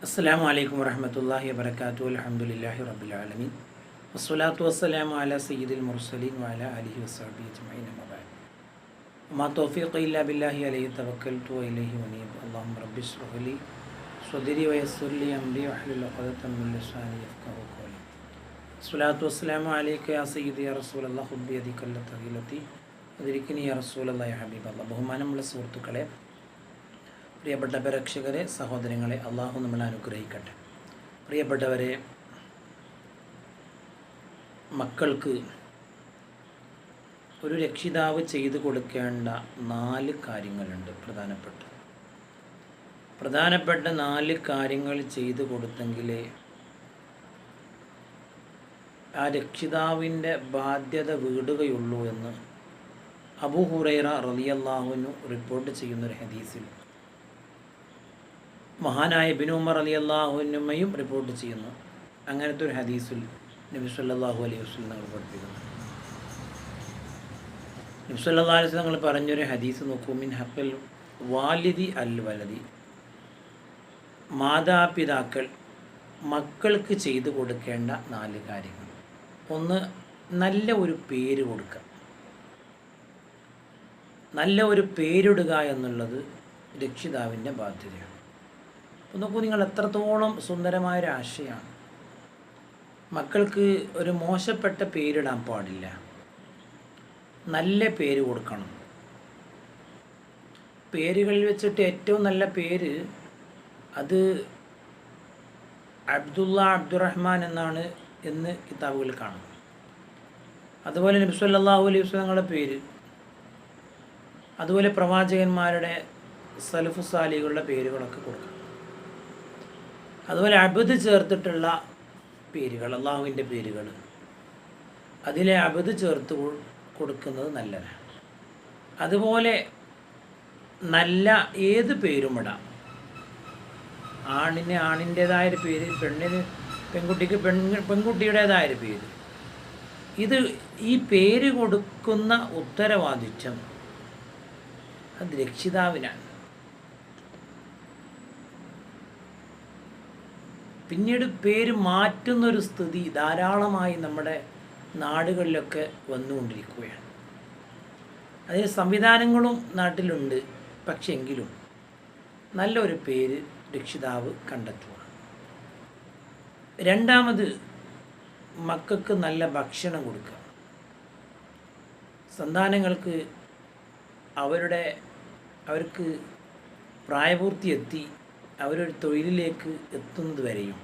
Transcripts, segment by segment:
അസ്സലാമു അലൈക്കും വറഹ്മത്തുള്ളാഹി വബറകാതുഹു അൽഹംദുലില്ലാഹി റബ്ബിൽ ആലമീൻ വസ്സലാത്തു വസ്സലാമു അലാ സയ്യിദിൽ മുർസലീൻ വഅലാ ആലിഹി വസ്സഹ്ബിഹി അജ്മഈൻ അമ്മാ ബഅദ് വമാ തൗഫീഖി ഇല്ലാ ബില്ലാഹി അലൈഹി തവക്കൽതു വഇലൈഹി ഉനീബ് അല്ലാഹുമ്മ റബ്ബി ഇശ്റഹ് ലി സ്വദ്രി വയസ്സിർ ലി അംരി വഹ്ലുൽ ഉഖ്ദതം മിൻ ലിസാനി യഫ്ഖഹു ഖൗലി സ്വലാത്തു വസ്സലാമു അലൈക യാ സയ്യിദി യാ റസൂലല്ലാഹ് ഖുദ് ബിയദിക ലതഗിലതി ഉദ്രിക്നി യാ റസൂലല്ലാഹി യാ ഹബീബല്ലാഹ്. ബഹുമാനമുള്ള സുഹൃത്തുക്കളെ, പ്രിയപ്പെട്ട പ്രേക്ഷകരെ, സഹോദരങ്ങളെ, അള്ളാഹു നമ്മളെ അനുഗ്രഹിക്കട്ടെ. പ്രിയപ്പെട്ടവരെ, മക്കൾക്ക് ഒരു രക്ഷിതാവ് ചെയ്തു കൊടുക്കേണ്ട 4 കാര്യങ്ങളുണ്ട്. പ്രധാനപ്പെട്ട 4 കാര്യങ്ങൾ ചെയ്തു കൊടുത്തെങ്കിലേ ആ രക്ഷിതാവിൻ്റെ ബാധ്യത വീടുകയുള്ളൂ എന്ന് അബൂ ഹുറൈറ റളിയല്ലാഹു അൻഹു റിപ്പോർട്ട് ചെയ്യുന്നൊരു ഹദീസിൽ മഹാനായ ഇബ്നു ഉമർ റളിയല്ലാഹു അൻഹുമയും റിപ്പോർട്ട് ചെയ്യുന്നു. അങ്ങനത്തെ ഒരു ഹദീസിൽ നബി സല്ലല്ലാഹു അലൈഹി വസല്ലം പഠിപ്പിക്കുന്നു. നബി സല്ലല്ലാഹു അലൈഹി വസല്ലം പറഞ്ഞൊരു ഹദീസ് നോക്കൂ. മിൻ ഹഖിൽ വാലിദി അൽ വലദി, മാതാപിതാക്കൾ മക്കൾക്ക് ചെയ്തു കൊടുക്കേണ്ട 4 കാര്യങ്ങൾ. 1, നല്ല ഒരു പേര് കൊടുക്കുക. നല്ല ഒരു പേരിടുക എന്നുള്ളത് രക്ഷിതാവിൻ്റെ ബാധ്യതയാണ്. അപ്പോൾ നോക്കൂ, നിങ്ങൾ എത്രത്തോളം സുന്ദരമായൊരു ആശയമാണ്. മക്കൾക്ക് ഒരു മോശപ്പെട്ട പേരിടാൻ പാടില്ല, നല്ല പേര് കൊടുക്കണം. പേരുകളിൽ വെച്ചിട്ട് ഏറ്റവും നല്ല പേര് അത് അബ്ദുള്ള, അബ്ദുറഹ്മാൻ എന്നാണ് എന്ന് കിതാബുകളിൽ കാണും. അതുപോലെ നബി സല്ലല്ലാഹു അലൈഹി വസല്ലമയുടെ പേര്, അതുപോലെ പ്രവാചകന്മാരുടെ സലഫു സാലികളുടെ പേരുകളൊക്കെ കൊടുക്കണം. അതുപോലെ അബ്ദ് ചേർത്തിട്ടുള്ള പേരുകൾ, അള്ളാഹുവിൻ്റെ പേരുകൾ, അതിലെ അബ്ദ് ചേർത്ത് കൊടുക്കുന്നത് നല്ലതാണ്. അതുപോലെ നല്ല ഏത് പേരും ഇടാം. ആണിന് ആണിൻ്റേതായൊരു പേര്, പെണ്ണിന് പെൺകുട്ടിക്ക് പെൺകുട്ടിയുടേതായൊരു പേര്. ഈ പേര് കൊടുക്കുന്ന ഉത്തരവാദിത്വം അത് രക്ഷിതാവിനാണ്. പിന്നീട് പേര് മാറ്റുന്നൊരു സ്ഥിതി ധാരാളമായി നമ്മുടെ നാടുകളിലൊക്കെ വന്നുകൊണ്ടിരിക്കുകയാണ്. അതിന് സംവിധാനങ്ങളും നാട്ടിലുണ്ട്. പക്ഷെ എങ്കിലും നല്ലൊരു പേര് രക്ഷിതാവ് കണ്ടെത്തുക. രണ്ടാമത്, മക്കൾക്ക് നല്ല ഭക്ഷണം കൊടുക്കുക. സന്താനങ്ങൾക്ക് അവർക്ക് പ്രായപൂർത്തി എത്തി അവരൊരു തൊഴിലിലേക്ക് എത്തുന്നത് വരെയും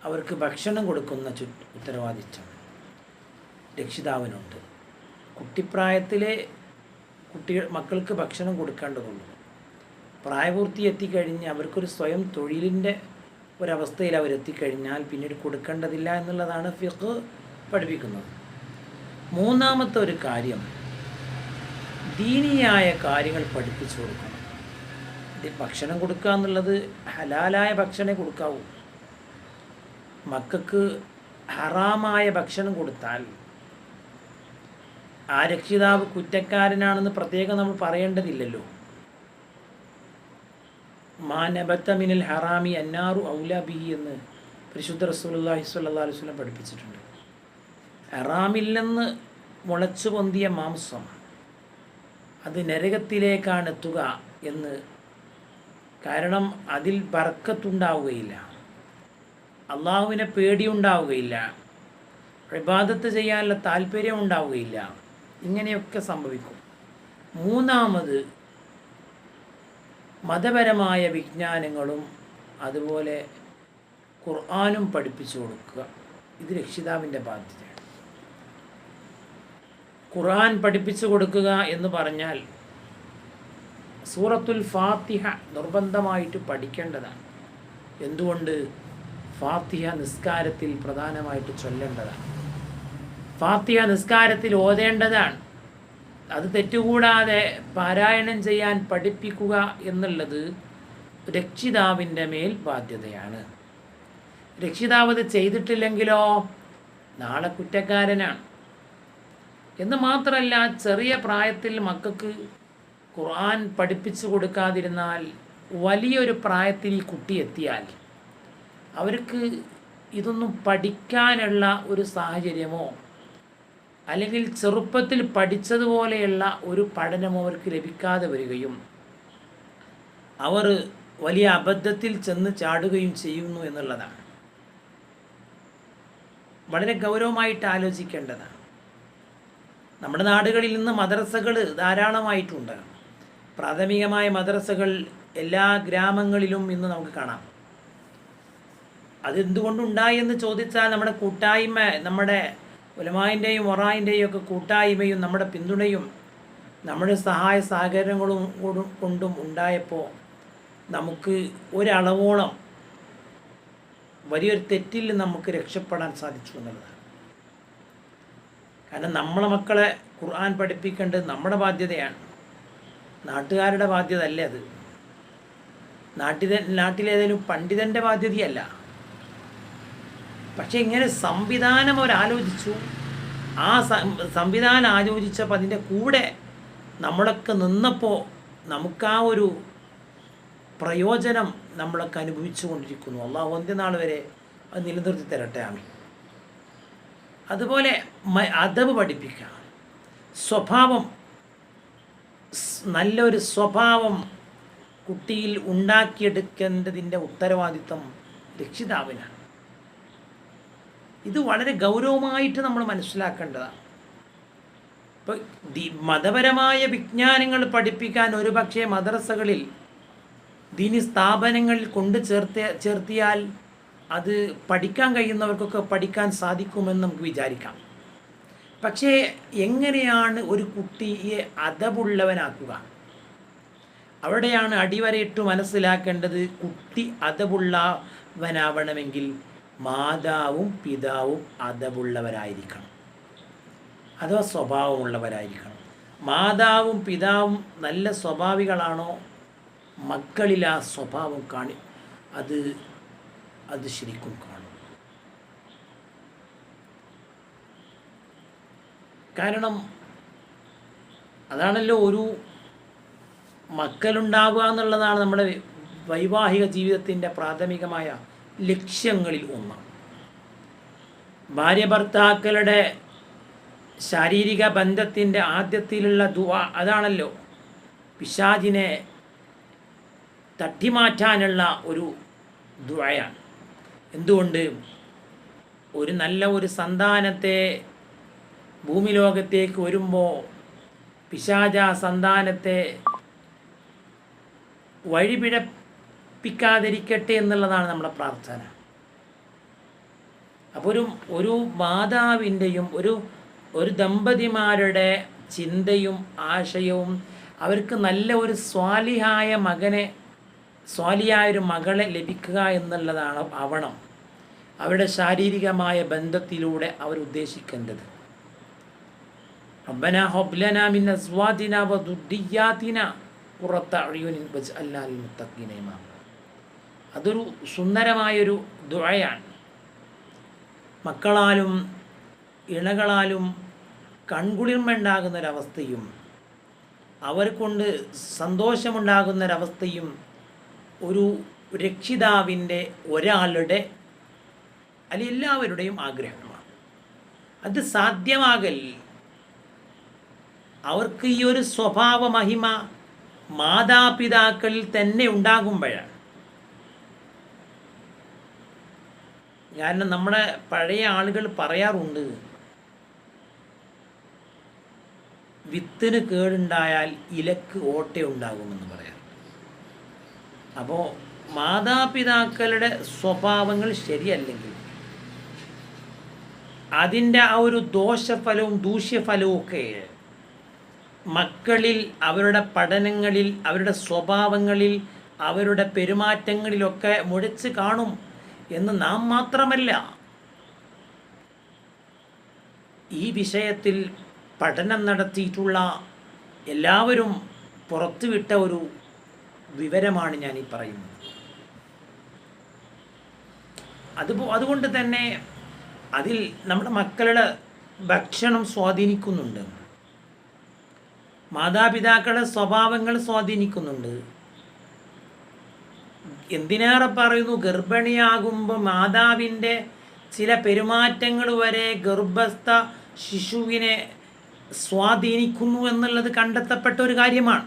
അവർക്ക് ഭക്ഷണം കൊടുക്കുന്ന ഉത്തരവാദിത്വം രക്ഷിതാവിനുണ്ട്. കുട്ടിപ്രായത്തിലെ മക്കൾക്ക് ഭക്ഷണം കൊടുക്കേണ്ടതുള്ളൂ. പ്രായപൂർത്തി എത്തിക്കഴിഞ്ഞ് അവർക്കൊരു സ്വയം തൊഴിലിൻ്റെ ഒരവസ്ഥയിൽ അവരെത്തിക്കഴിഞ്ഞാൽ പിന്നീട് കൊടുക്കേണ്ടതില്ല എന്നുള്ളതാണ് ഫിഖ് പഠിപ്പിക്കുന്നത്. മൂന്നാമത്തെ ഒരു കാര്യം, ദീനിയായ കാര്യങ്ങൾ പഠിപ്പിച്ചു കൊടുക്കണം. ഭക്ഷണം കൊടുക്കുക എന്നുള്ളത് ഹലാലായ ഭക്ഷണമേ കൊടുക്കാവൂ. മക്കൾക്ക് ഹറാമായ ഭക്ഷണം കൊടുത്താൽ ആ രക്ഷിതാവ് കുറ്റക്കാരനാണെന്ന് പ്രത്യേകം നമ്മൾ പറയേണ്ടതില്ലല്ലോ. മാ നബത്ത മിനൽ ഹറാമി അന്നാറു ഔലാ ബിഹി എന്ന് പരിശുദ്ധ റസൂലുള്ളാഹി സ്വല്ലല്ലാഹു അലൈഹി വസല്ലം പഠിപ്പിച്ചിട്ടുണ്ട്. ഹറാമിൽ നിന്ന് മുളച്ചു പൊന്തിയ മാംസം അത് നരകത്തിലേക്കാണ് എത്തുക എന്ന്. കാരണം അതിൽ ബർക്കത്തുണ്ടാവുകയില്ല, അള്ളാഹുവിനെ പേടിയുണ്ടാവുകയില്ല, ഇബാദത്ത് ചെയ്യാനുള്ള താല്പര്യം ഉണ്ടാവുകയില്ല. ഇങ്ങനെയൊക്കെ സംഭവിക്കും. മൂന്നാമത്, മതപരമായ വിജ്ഞാനങ്ങളും അതുപോലെ ഖുർആനും പഠിപ്പിച്ചു കൊടുക്കുക. ഇത് രക്ഷിതാവിൻ്റെ ബാധ്യതയാണ്. ഖുർആൻ പഠിപ്പിച്ചു കൊടുക്കുക എന്ന് പറഞ്ഞാൽ സൂറത്തുൽ ഫാത്തിഹ നിർബന്ധമായിട്ട് പഠിക്കേണ്ടതാണ്. എന്തുകൊണ്ട്? ഫാത്തിഹ നിസ്കാരത്തിൽ പ്രധാനമായിട്ട് ചൊല്ലേണ്ടതാണ്. ഫാത്തിഹ നിസ്കാരത്തിൽ ഓതേണ്ടതാണ്. അത് തെറ്റുകൂടാതെ പാരായണം ചെയ്യാൻ പഠിപ്പിക്കുക എന്നുള്ളത് രക്ഷിതാവിൻ്റെ മേൽ ബാധ്യതയാണ്. രക്ഷിതാവ് ഇത് ചെയ്തിട്ടില്ലെങ്കിലോ നാളെ കുറ്റക്കാരനാണ്. എന്ന് മാത്രമല്ല, ചെറിയ പ്രായത്തിൽ മക്കൾക്ക് ഖുർആൻ പഠിപ്പിച്ചു കൊടുക്കാതിരുന്നാൽ വലിയൊരു പ്രായത്തിൽ ഈ കുട്ടി എത്തിയാൽ അവർക്ക് ഇതൊന്നും പഠിക്കാനുള്ള ഒരു സാഹചര്യമോ അല്ലെങ്കിൽ ചെറുപ്പത്തിൽ പഠിച്ചതുപോലെയുള്ള ഒരു പഠനമോ അവർക്ക് ലഭിക്കാതെ വരികയും അവർ വലിയ അബദ്ധത്തിൽ ചെന്ന് ചാടുകയും ചെയ്യുന്നു എന്നുള്ളതാണ്. വളരെ ഗൗരവമായിട്ട് ആലോചിക്കേണ്ടതാണ്. നമ്മുടെ നാടുകളിൽ നിന്ന് മദ്രസകൾ ധാരാളമായിട്ടുണ്ട്. പ്രാഥമികമായ മദ്രസകൾ എല്ലാ ഗ്രാമങ്ങളിലും ഇന്ന് നമുക്ക് കാണാം. അതെന്തുകൊണ്ടുണ്ടായി എന്ന് ചോദിച്ചാൽ നമ്മുടെ കൂട്ടായ്മ, നമ്മുടെ ഉലമായിൻ്റെയും ഒറായിൻ്റെയും ഒക്കെ കൂട്ടായ്മയും നമ്മുടെ പിന്തുണയും നമ്മുടെ സഹായ സഹകരണങ്ങളും കൊണ്ടും ഉണ്ടായപ്പോൾ നമുക്ക് ഒരളവോളം വലിയൊരു തെറ്റിൽ നമുക്ക് രക്ഷപ്പെടാൻ സാധിച്ചു എന്നുള്ളതാണ്. കാരണം നമ്മളെ മക്കളെ ഖുർആൻ പഠിപ്പിക്കേണ്ടത് നമ്മുടെ ബാധ്യതയാണ്, നാട്ടുകാരുടെ ബാധ്യത അല്ലേ അത്. നാട്ടിലേതെങ്കിലും പണ്ഡിതൻ്റെ ബാധ്യതയല്ല. പക്ഷെ ഇങ്ങനെ സംവിധാനം അവരാലോചിച്ചു. ആ സംവിധാനം ആലോചിച്ചപ്പോൾ അതിൻ്റെ കൂടെ നമ്മളൊക്കെ നിന്നപ്പോൾ നമുക്ക് ആ ഒരു പ്രയോജനം നമ്മളൊക്കെ അനുഭവിച്ചു കൊണ്ടിരിക്കുന്നു. അള്ളാഹു അന്ത്യനാൾ വരെ അത് നിലനിർത്തി തരട്ടെ, ആമീൻ. അതുപോലെ അദബ് പഠിപ്പിക്കുക, സ്വഭാവം, നല്ലൊരു സ്വഭാവം കുട്ടിയിൽ ഉണ്ടാക്കിയെടുക്കേണ്ടതിൻ്റെ ഉത്തരവാദിത്വം രക്ഷിതാവിനാണ്. ഇത് വളരെ ഗൗരവമായിട്ട് നമ്മൾ മനസ്സിലാക്കേണ്ടതാണ്. ഇപ്പോൾ മതപരമായ വിജ്ഞാനങ്ങൾ പഠിപ്പിക്കാൻ ഒരുപക്ഷെ മദ്രസകളിൽ ദീനി സ്ഥാപനങ്ങളിൽ ചേർത്തിയാൽ അത് പഠിക്കാൻ കഴിയുന്നവർക്കൊക്കെ പഠിക്കാൻ സാധിക്കുമെന്ന് നമുക്ക് വിചാരിക്കാം. പക്ഷേ എങ്ങനെയാണ് ഒരു കുട്ടിയെ അദബുള്ളവനാക്കുക? അവിടെയാണ് അടിവരയിട്ട് മനസ്സിലാക്കേണ്ടത്. കുട്ടി അദബുള്ളവനാവണമെങ്കിൽ മാതാവും പിതാവും അദബുള്ളവരായിരിക്കണം, അഥവാ സ്വഭാവമുള്ളവരായിരിക്കണം. മാതാവും പിതാവും നല്ല സ്വഭാവികളാണോ, മക്കളിൽ ആ സ്വഭാവം അത് ശരിക്കും കാണും. കാരണം അതാണല്ലോ ഒരു മക്കളുണ്ടാവുക എന്നുള്ളതാണ് നമ്മുടെ വൈവാഹിക ജീവിതത്തിൻ്റെ പ്രാഥമികമായ ലക്ഷ്യങ്ങളിൽ ഒന്ന്. ഭാര്യ ഭർത്താക്കളുടെ ശാരീരിക ബന്ധത്തിൻ്റെ ആദ്യത്തിലുള്ള ദുആ അതാണല്ലോ. പിശാചിനെ തട്ടിമാറ്റാനുള്ള ഒരു ദുആയാണ്. എന്തുകൊണ്ട്? ഒരു നല്ല ഒരു സന്താനത്തെ ഭൂമി ലോകത്തേക്ക് വരുമ്പോൾ പിശാച സന്താനത്തെ വഴിപിഴപ്പിക്കാതിരിക്കട്ടെ എന്നുള്ളതാണ് നമ്മുടെ പ്രാർത്ഥന. അപ്പോൾ ഒരു മാതാവിൻ്റെയും ഒരു ദമ്പതിമാരുടെ ചിന്തയും ആശയവും അവർക്ക് നല്ല ഒരു സ്വാലിയായൊരു മകളെ ലഭിക്കുക എന്നുള്ളതാണ് അവരുടെ ശാരീരികമായ ബന്ധത്തിലൂടെ അവർ ഉദ്ദേശിക്കേണ്ടത്. റബ്ബനാ ഹബ് ലനാ മിൻ അസ്വാജിനാ വ ദുർരിയ്യാതിനാ ഖുറത്ത അഅ്യുനിൻ വജ്അൽനാ ലിൽ മുത്തഖീന ഇമാമ. അതൊരു സുന്ദരമായൊരു ദുആയാണ്. മക്കളാലും ഇണകളാലും കൺകുളിർമയുണ്ടാകുന്നൊരവസ്ഥയും അവർ കൊണ്ട് സന്തോഷമുണ്ടാകുന്നൊരവസ്ഥയും ഒരു രക്ഷിതാവിൻ്റെ ഒരാളുടെ അല്ലെങ്കിൽ എല്ലാവരുടെയും ആഗ്രഹമാണ്. അത് സാധ്യമാകൽ അവർക്ക് ഈ ഒരു സ്വഭാവ മഹിമ മാതാപിതാക്കളിൽ തന്നെ ഉണ്ടാകുമ്പോഴാണ്. കാരണം നമ്മുടെ പഴയ ആളുകൾ പറയാറുണ്ട്, വിത്തിന് കേടുണ്ടായാൽ ഇലക്ക് ഓട്ടയുണ്ടാകുമെന്ന് പറയാം. അപ്പോൾ മാതാപിതാക്കളുടെ സ്വഭാവങ്ങൾ ശരിയല്ലെങ്കിൽ അതിൻ്റെ ആ ഒരു ദോഷഫലവും ദൂഷ്യഫലവും ഒക്കെ മക്കളിൽ, അവരുടെ പഠനങ്ങളിൽ, അവരുടെ സ്വഭാവങ്ങളിൽ, അവരുടെ പെരുമാറ്റങ്ങളിലൊക്കെ മുഴച്ച് കാണും എന്ന് നാം മാത്രമല്ല, ഈ വിഷയത്തിൽ പഠനം നടത്തിയിട്ടുള്ള എല്ലാവരും പുറത്തുവിട്ട ഒരു വിവരമാണ് ഞാൻ ഈ പറയുന്നത്. അതുകൊണ്ട് തന്നെ അതിൽ നമ്മുടെ മക്കളുടെ ഭക്ഷണം സ്വാധീനിക്കുന്നുണ്ട്, മാതാപിതാക്കളുടെ സ്വഭാവങ്ങൾ സ്വാധീനിക്കുന്നുണ്ട്, എന്തിനേറെ പറയുന്നു, ഗർഭിണിയാകുമ്പോൾ മാതാവിൻ്റെ ചില പെരുമാറ്റങ്ങൾ വരെ ഗർഭസ്ഥ ശിശുവിനെ സ്വാധീനിക്കുന്നു എന്നുള്ളത് കണ്ടെത്തപ്പെട്ട ഒരു കാര്യമാണ്.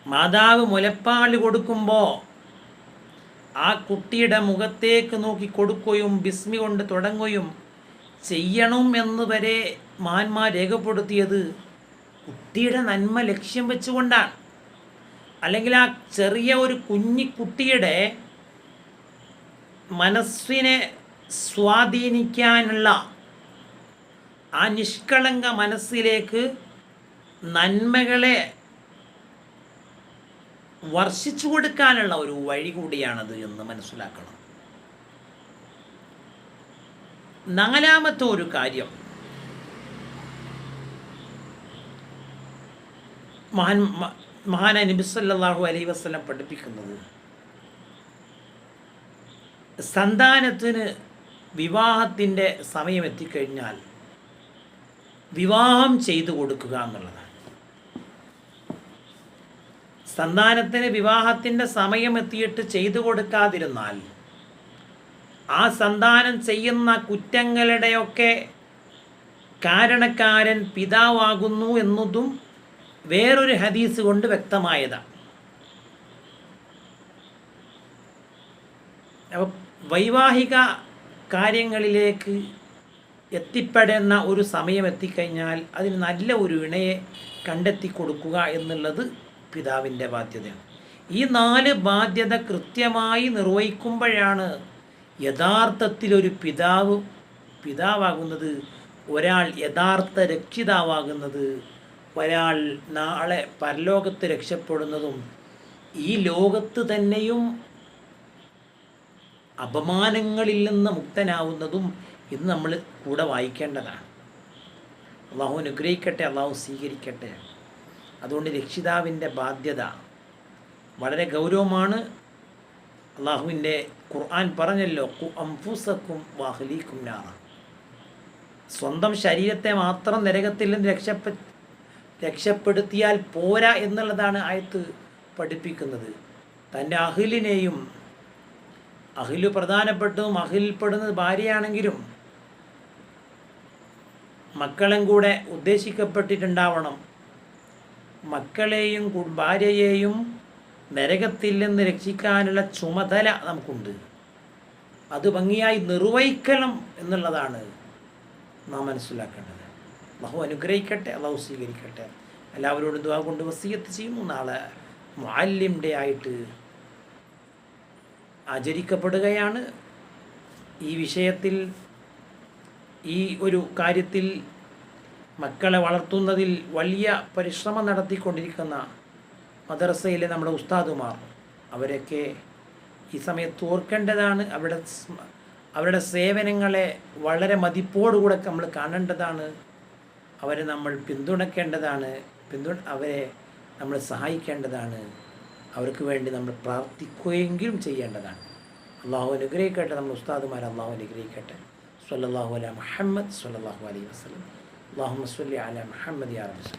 മാതാവ് മുലപ്പാൽ കൊടുക്കുമ്പോൾ ആ കുട്ടിയുടെ മുഖത്തേക്ക് നോക്കി കൊടുക്കുകയും ബിസ്മി കൊണ്ട് തുടങ്ങുകയും ചെയ്യണം എന്ന് വരെ മഹാന്മാർ രേഖപ്പെടുത്തിയത് കുട്ടിയുടെ നന്മ ലക്ഷ്യം വെച്ചുകൊണ്ടാണ്. അല്ലെങ്കിൽ ആ ചെറിയ ഒരു കുട്ടിയുടെ മനസ്സിനെ സ്വാധീനിക്കാനുള്ള ആ നിഷ്കളങ്ക മനസ്സിലേക്ക് നന്മകളെ വർഷിച്ചു കൊടുക്കാനുള്ള ഒരു വഴി കൂടിയാണത് എന്ന് മനസ്സിലാക്കണം. നാലാമത്തെ ഒരു കാര്യം, മഹാനായ നബി സല്ലല്ലാഹു അലൈഹി വസല്ലം പഠിപ്പിക്കുന്നത് സന്താനത്തിന് വിവാഹത്തിൻ്റെ സമയം എത്തിക്കഴിഞ്ഞാൽ വിവാഹം ചെയ്തു കൊടുക്കുക എന്നുള്ളതാണ്. സന്താനത്തിന് വിവാഹത്തിൻ്റെ സമയം എത്തിയിട്ട് ചെയ്തു കൊടുക്കാതിരുന്നാൽ ആ സന്താനം ചെയ്യുന്ന കുറ്റങ്ങളുടെയൊക്കെ കാരണക്കാരൻ പിതാവാകുന്നു എന്നതും വേറൊരു ഹദീസ് കൊണ്ട് വ്യക്തമായതാണ്. അപ്പോൾ വൈവാഹിക കാര്യങ്ങളിലേക്ക് എത്തിപ്പെടുന്ന ഒരു സമയം എത്തിക്കഴിഞ്ഞാൽ അതിന് നല്ല ഒരു ഇണയെ കണ്ടെത്തി കൊടുക്കുക എന്നുള്ളത് പിതാവിൻ്റെ ബാധ്യതയാണ്. ഈ 4 ബാധ്യത കൃത്യമായി നിർവഹിക്കുമ്പോഴാണ് യഥാർത്ഥത്തിലൊരു പിതാവാകുന്നത്, ഒരാൾ യഥാർത്ഥ രക്ഷിതാവാകുന്നത്, ഒരാൾ നാളെ പരലോകത്ത് രക്ഷപ്പെടുന്നതും ഈ ലോകത്ത് തന്നെയും അപമാനങ്ങളിൽ നിന്ന് മുക്തനാവുന്നതും ഇന്ന് നമ്മൾ കൂടെ വായിക്കേണ്ടതാണ്. അള്ളാഹു അനുഗ്രഹിക്കട്ടെ, അള്ളാഹു സ്വീകരിക്കട്ടെ. അതുകൊണ്ട് രക്ഷിതാവിൻ്റെ ബാധ്യത വളരെ ഗൗരവമാണ്. അള്ളാഹുവിൻ്റെ ഖുർആൻ പറഞ്ഞല്ലോ, ഖു അൻഫുസക്കും വഅഹ്ലീക്കും നാറ. സ്വന്തം ശരീരത്തെ മാത്രം നരകത്തിൽ നിന്ന് രക്ഷപ്പെടുത്തിയാൽ പോരാ എന്നുള്ളതാണ് ആയത്ത് പഠിപ്പിക്കുന്നത്. തൻ്റെ അഹ്ലിനെയും, അഹ്ല് പ്രധാനപ്പെട്ടതും അഹ്ലിൽപ്പെടുന്നത് ഭാര്യയാണെങ്കിലും മക്കളും കൂടെ ഉദ്ദേശിക്കപ്പെട്ടിട്ടുണ്ടാവണം. മക്കളെയും ഭാര്യയെയും നരകത്തിൽ നിന്ന് രക്ഷിക്കാനുള്ള ചുമതല നമുക്കുണ്ട്. അത് ഭംഗിയായി നിർവഹിക്കണം എന്നുള്ളതാണ് നാം മനസ്സിലാക്കേണ്ടത്. അള്ളാഹു അനുഗ്രഹിക്കട്ടെ, അള്ളാഹു സ്വീകരിക്കട്ടെ. എല്ലാവരോടും ദുആ കൊണ്ട് വസിയത്ത് ചെയ്യുന്നു. നാളെ മുഅല്ലിം ഡേ ആയിട്ട് ആചരിക്കപ്പെടുകയാണ്. ഈ വിഷയത്തിൽ, ഈ ഒരു കാര്യത്തിൽ മക്കളെ വളർത്തുന്നതിൽ വലിയ പരിശ്രമം നടത്തിക്കൊണ്ടിരിക്കുന്ന മദ്രസയിലെ നമ്മുടെ ഉസ്താദുമാർ, അവരൊക്കെ ഈ സമയത്ത് ഓർക്കേണ്ടതാണ്. അവരുടെ സേവനങ്ങളെ വളരെ മതിപ്പോടുകൂടെ നമ്മൾ കാണേണ്ടതാണ്. അവരെ നമ്മൾ പിന്തുണയ്ക്കേണ്ടതാണ്, അവരെ നമ്മൾ സഹായിക്കേണ്ടതാണ്. അവർക്ക് വേണ്ടി നമ്മൾ പ്രാർത്ഥിക്കുകയെങ്കിലും ചെയ്യേണ്ടതാണ്. അള്ളാഹു അനുഗ്രഹിക്കട്ടെ, നമ്മൾ ഉസ്താദുമാർ അള്ളാഹു അനുഗ്രഹിക്കട്ടെ. സ്വല്ലല്ലാഹു അലാ മുഹമ്മദ് സ്വല്ലല്ലാഹു അലൈഹി വസല്ലം. അല്ലാഹുമ്മ സ്വല്ലി അലാ മുഹമ്മദ് യാ റബ്ബി.